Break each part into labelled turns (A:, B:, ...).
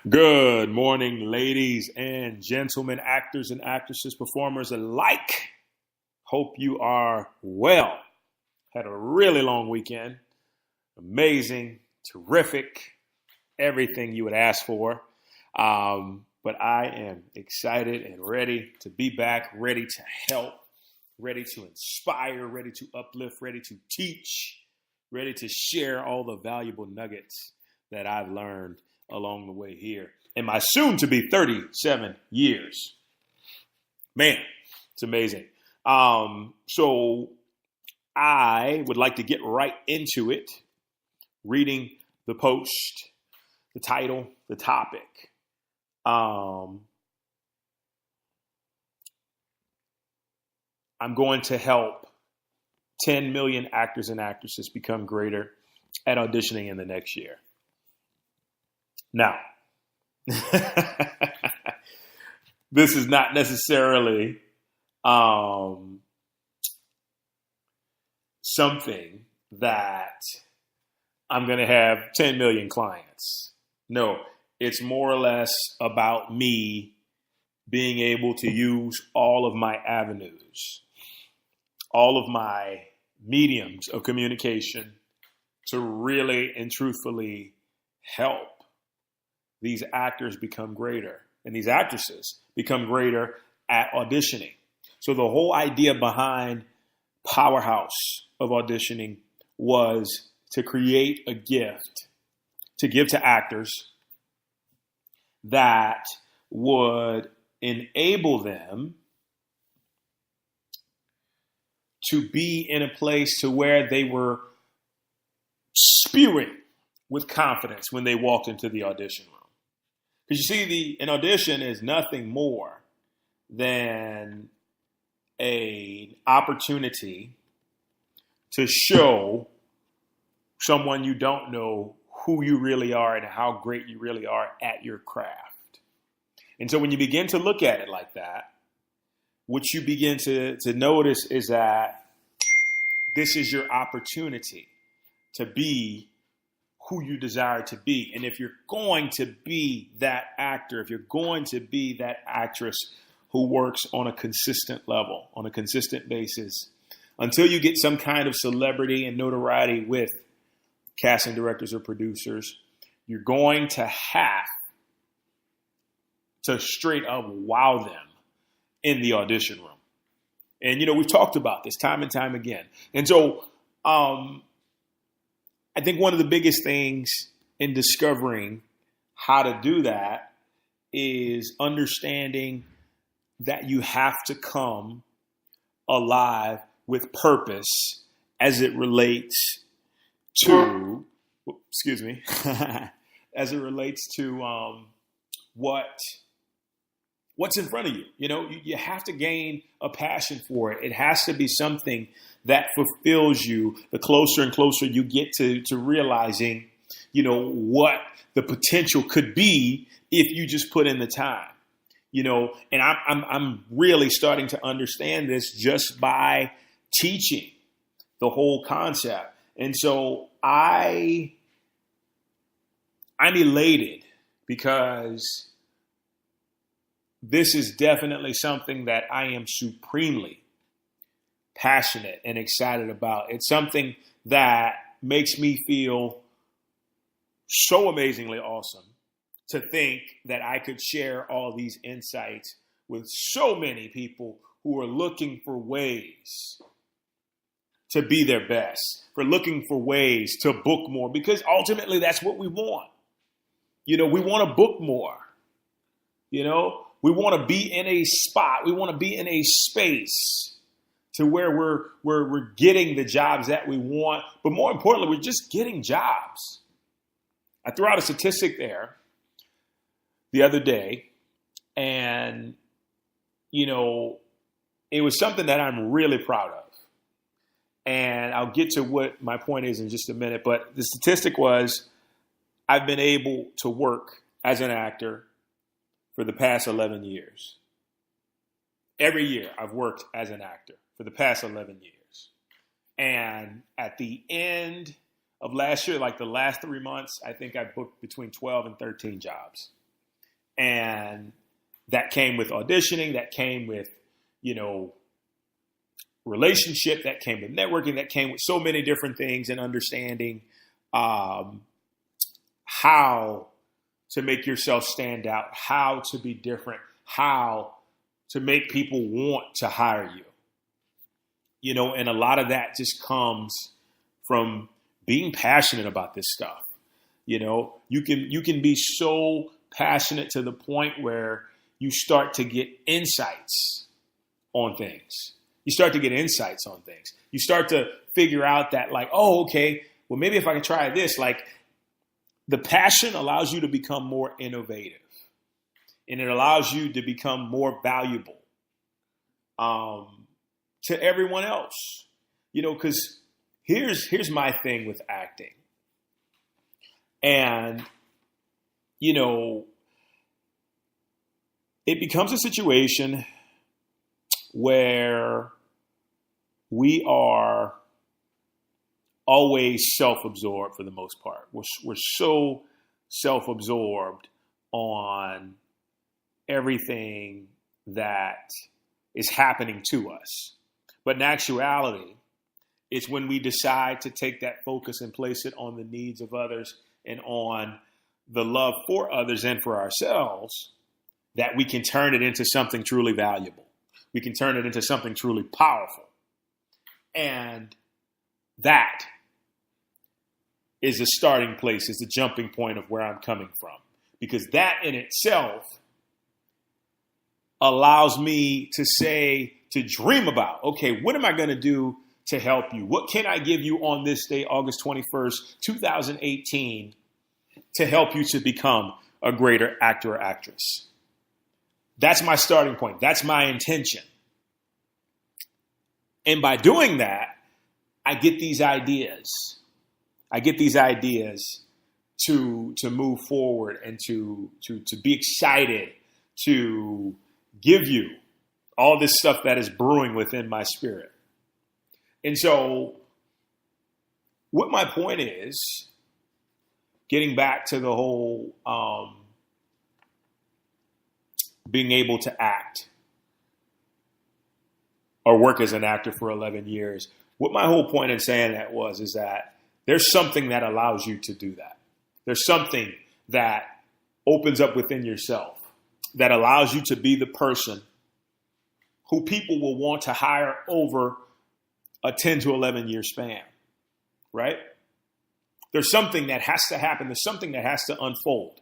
A: Good morning, ladies and gentlemen, actors and actresses, performers alike. Hope you are well. Had a really long weekend. Amazing, terrific, everything you would ask for. But I am excited and ready to be back, ready to help, ready to inspire, ready to uplift, ready to teach, ready to share all the valuable nuggets that I've learned along the way here in my soon to be 37 years. Man, it's amazing. So I would like to get right into it, reading the post, the title, the topic. I'm going to help 10 million actors and actresses become greater at auditioning in the next year. Now, this is not necessarily something that I'm going to have 10 million clients. No, it's more or less about me being able to use all of my avenues, all of my mediums of communication to really and truthfully help these actors become greater and these actresses become greater at auditioning. So the whole idea behind Powerhouse of Auditioning was to create a gift to give to actors that would enable them to be in a place to where they were spewing with confidence when they walked into the audition room. Because you see, an audition is nothing more than an opportunity to show someone you don't know who you really are and how great you really are at your craft. And so when you begin to look at it like that, what you begin to notice is that this is your opportunity to be who you desire to be. And if you're going to be that actor, if you're going to be that actress who works on a consistent level, on a consistent basis, until you get some kind of celebrity and notoriety with casting directors or producers, you're going to have to straight up wow them in the audition room. And, we've talked about this time and time again. And so, I think one of the biggest things in discovering how to do that is understanding that you have to come alive with purpose as it relates to, as it relates to what's in front of you. You have to gain a passion for it. It has to be something that fulfills you the closer and closer you get to realizing, what the potential could be if you just put in the time. And I'm really starting to understand this just by teaching the whole concept. And so I'm elated because this is definitely something that I am supremely passionate and excited about. It's something that makes me feel so amazingly awesome to think that I could share all these insights with so many people who are looking for ways to be their best, for looking for ways to book more, because ultimately that's what we want. We want to book more. We want to be in a spot. We want to be in a space to where we're getting the jobs that we want. But more importantly, we're just getting jobs. I threw out a statistic there the other day, and, it was something that I'm really proud of. And I'll get to what my point is in just a minute. But the statistic was I've been able to work as an actor for the past 11 years. Every year I've worked as an actor for the past 11 years. And at the end of last year, like the last 3 months, I think I booked between 12 and 13 jobs. And that came with auditioning, that came with, relationship, that came with networking, that came with so many different things, and understanding how to make yourself stand out, how to be different, how to make people want to hire you. And a lot of that just comes from being passionate about this stuff. You can be so passionate to the point where you start to get insights on things. You start to figure out that, like, oh, okay, well, maybe if I can try this, like, the passion allows you to become more innovative, and it allows you to become more valuable to everyone else, because here's my thing with acting. And, it becomes a situation where we are always self-absorbed for the most part. We're so self-absorbed on everything that is happening to us. But in actuality, it's when we decide to take that focus and place it on the needs of others and on the love for others and for ourselves that we can turn it into something truly valuable. We can turn it into something truly powerful. And that is a starting place, is the jumping point of where I'm coming from. Because that in itself allows me to dream about, okay, what am I going to do to help you? What can I give you on this day, August 21st, 2018, to help you to become a greater actor or actress? That's my starting point. That's my intention. And by doing that, I get these ideas. To move forward and to be excited, to give you all this stuff that is brewing within my spirit. And so what my point is, getting back to the whole being able to act or work as an actor for 11 years, what my whole point in saying that is that there's something that allows you to do that. There's something that opens up within yourself that allows you to be the person who people will want to hire over a 10 to 11 year span, right? There's something that has to happen. There's something that has to unfold.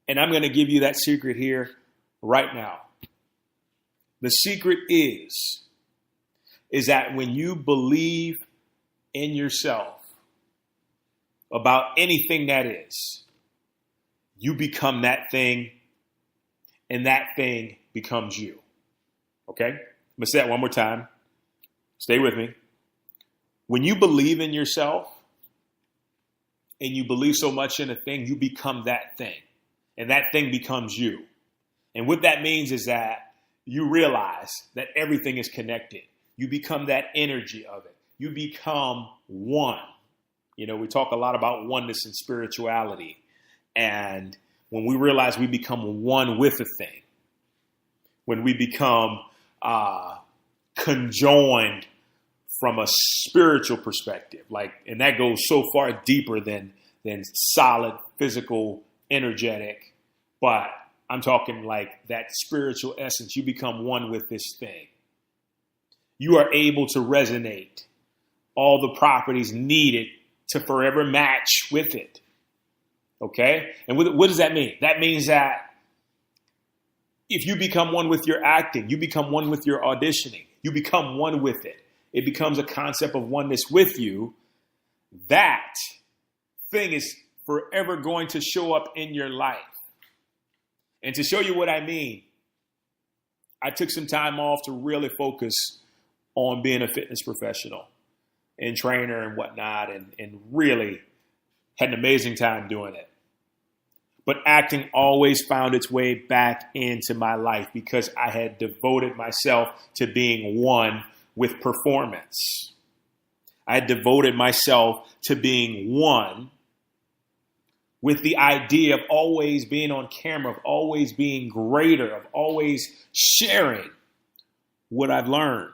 A: And I'm going to give you that secret here right now. The secret is that when you believe in yourself about anything that is, you become that thing, and that thing becomes you. Okay? I'm going to say that one more time. Stay with me. When you believe in yourself and you believe so much in a thing, you become that thing, and that thing becomes you. And what that means is that you realize that everything is connected. You become that energy of it. You become one. We talk a lot about oneness and spirituality. And when we realize we become one with a thing, when we become conjoined from a spiritual perspective, and that goes so far deeper than solid, physical, energetic, but I'm talking like that spiritual essence. You become one with this thing. You are able to resonate all the properties needed to forever match with it. Okay? And what does that mean? That means that if you become one with your acting, you become one with your auditioning, you become one with it. It becomes a concept of oneness with you. That thing is forever going to show up in your life. And to show you what I mean, I took some time off to really focus on being a fitness professional and trainer and whatnot, and really had an amazing time doing it. But acting always found its way back into my life because I had devoted myself to being one with performance. I had devoted myself to being one with the idea of always being on camera, of always being greater, of always sharing what I've learned.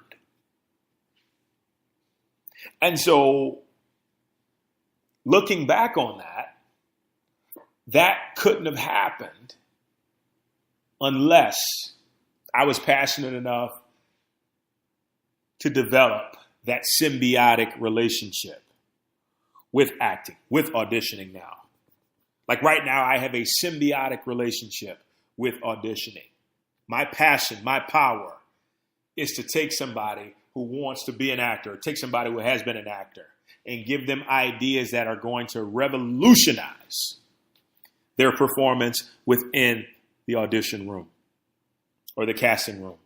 A: And so looking back on that couldn't have happened unless I was passionate enough to develop that symbiotic relationship with acting, with auditioning now. Like right now, I have a symbiotic relationship with auditioning. My passion, my power is to take somebody who wants to be an actor, take somebody who has been an actor, and give them ideas that are going to revolutionize their performance within the audition room or the casting room.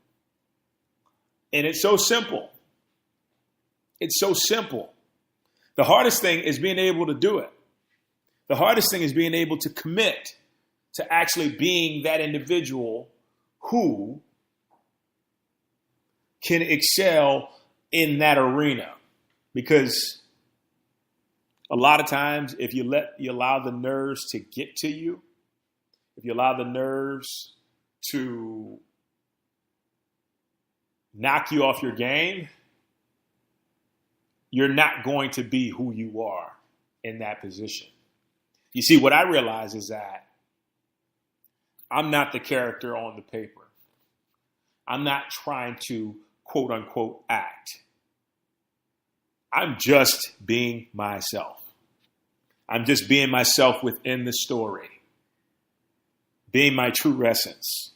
A: And it's so simple. It's so simple. The hardest thing is being able to do it. The hardest thing is being able to commit to actually being that individual who can excel in that arena. Because a lot of times, if you allow the nerves to get to you, if you allow the nerves to knock you off your game, you're not going to be who you are in that position. You see, what I realize is that I'm not the character on the paper. I'm not trying to, quote unquote, act. I'm just being myself. I'm just being myself within the story. Being my true essence.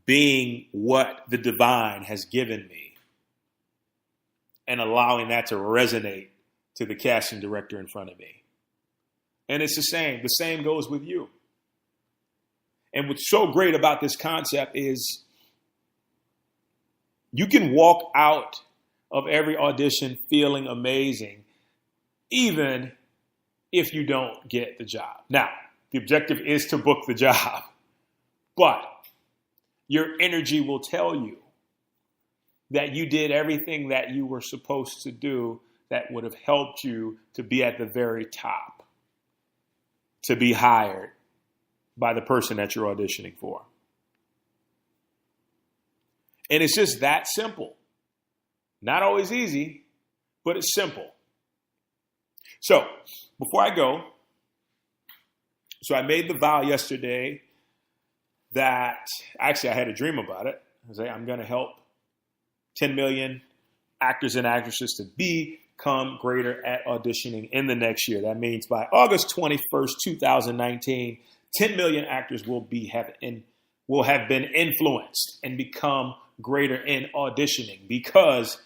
A: Being what the divine has given me. And allowing that to resonate to the casting director in front of me. And it's the same. The same goes with you. And what's so great about this concept is you can walk out of every audition feeling amazing, even if you don't get the job. Now, the objective is to book the job, but your energy will tell you that you did everything that you were supposed to do that would have helped you to be at the very top, to be hired by the person that you're auditioning for. And it's just that simple. Not always easy, but it's simple. So before I go, so I made the vow yesterday that, actually I had a dream about it. I was like, I'm going to help 10 million actors and actresses to become greater at auditioning in the next year. That means by August 21st, 2019, 10 million actors will have been influenced and become greater in auditioning because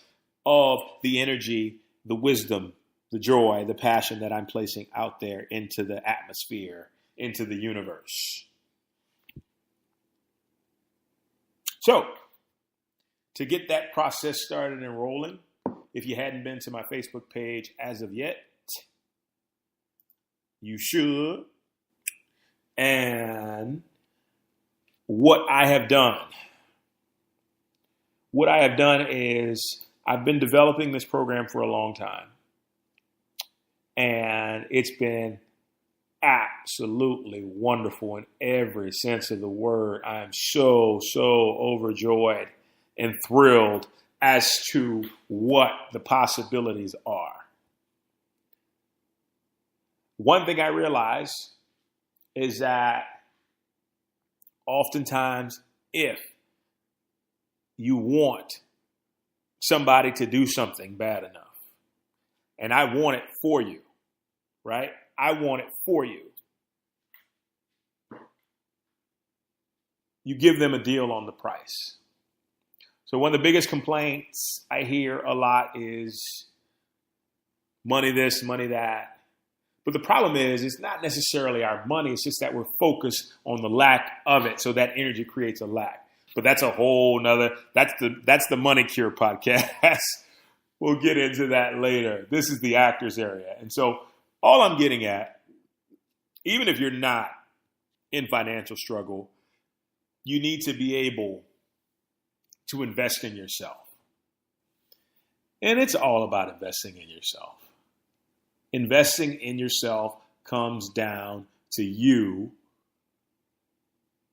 A: of the energy, the wisdom, the joy, the passion that I'm placing out there into the atmosphere, into the universe. So, to get that process started and rolling, if you hadn't been to my Facebook page as of yet, you should. And what I have done is I've been developing this program for a long time. And it's been absolutely wonderful in every sense of the word. I am so overjoyed and thrilled as to what the possibilities are. One thing I realize is that oftentimes if you want somebody to do something bad enough, and I want it for you, right? I want it for you. You give them a deal on the price. So one of the biggest complaints I hear a lot is money this, money that. But the problem is it's not necessarily our money. It's just that we're focused on the lack of it. So that energy creates a lack. But that's a whole nother, that's the Money Cure podcast. We'll get into that later. This is the actors area. And so all I'm getting at, even if you're not in financial struggle, you need to be able to invest in yourself. And it's all about investing in yourself. Investing in yourself comes down to you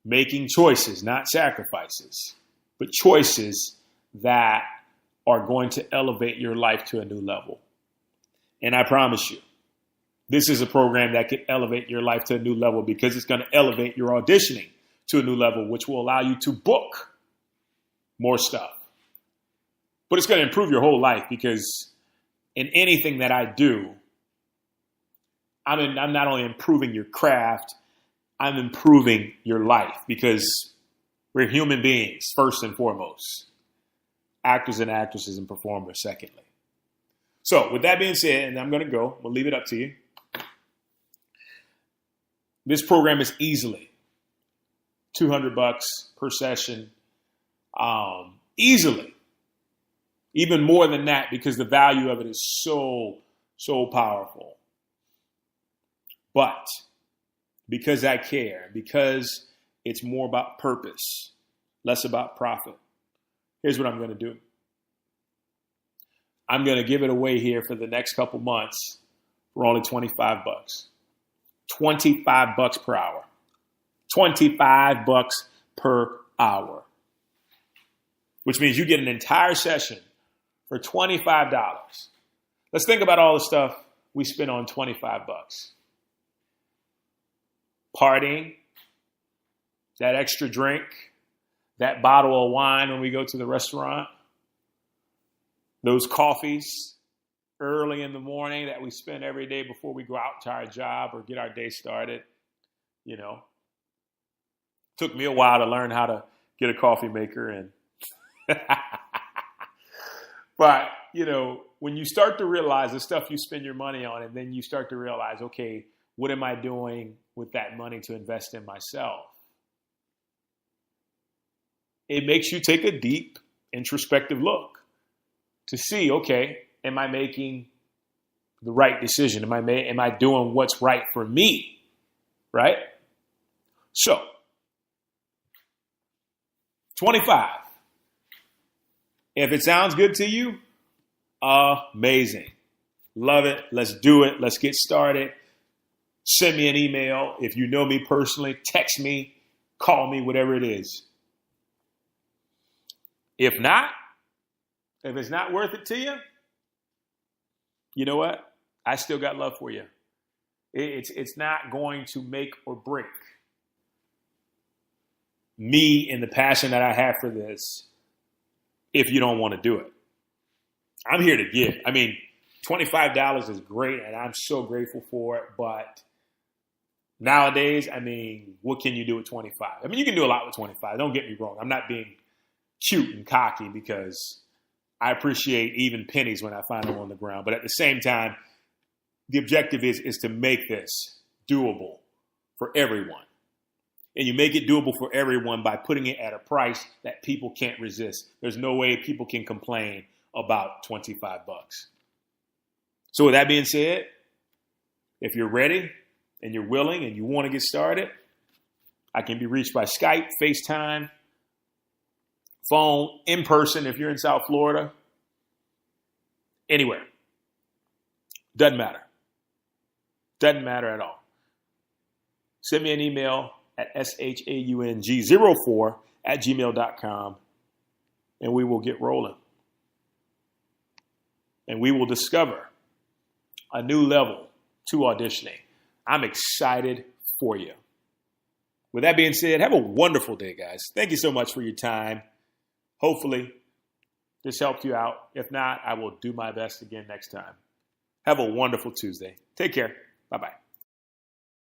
A: making choices, not sacrifices, but choices that are going to elevate your life to a new level. And I promise you, this is a program that could elevate your life to a new level because it's going to elevate your auditioning to a new level, which will allow you to book more stuff. But it's going to improve your whole life because in anything that I do, I'm not only improving your craft, I'm improving your life because we're human beings, first and foremost. Actors and actresses and performers, secondly. So with that being said, and I'm going to go, we'll leave it up to you. This program is easily $200 per session. Easily. Even more than that because the value of it is so powerful. But because I care, because it's more about purpose, less about profit, here's what I'm going to do. I'm going to give it away here for the next couple months for only $25. $25 per hour. $25 per hour. Which means you get an entire session for $25. Let's think about all the stuff we spend on $25. Partying, that extra drink, that bottle of wine when we go to the restaurant, those coffees early in the morning that we spend every day before we go out to our job or get our day started. You know, took me a while to learn how to get a coffee maker and but, you know, when you start to realize the stuff you spend your money on and then you start to realize, okay, what am I doing with that money to invest in myself? It makes you take a deep introspective look to see, okay, am I making the right decision? Am I doing what's right for me? Right? So, 25. If it sounds good to you, amazing. Love it. Let's do it. Let's get started. Send me an email. If you know me personally, text me, call me, whatever it is. If it's not worth it to you, you know what? I still got love for you. It's not going to make or break me and the passion that I have for this if you don't want to do it. I'm here to give. I mean, $25 is great, and I'm so grateful for it, but nowadays, I mean, what can you do with 25? I mean, you can do a lot with 25. Don't get me wrong. I'm not being cute and cocky because I appreciate even pennies when I find them on the ground. But at the same time, the objective is to make this doable for everyone. And you make it doable for everyone by putting it at a price that people can't resist. There's no way people can complain about $25. So with that being said, if you're ready and you're willing and you want to get started, I can be reached by Skype, FaceTime, phone, in person if you're in South Florida, anywhere. Doesn't matter. Doesn't matter at all. Send me an email at shaung04@gmail.com and we will get rolling. And we will discover a new level to auditioning. I'm excited for you. With that being said, have a wonderful day, guys. Thank you so much for your time. Hopefully, this helped you out. If not, I will do my best again next time. Have a wonderful Tuesday. Take care. Bye-bye.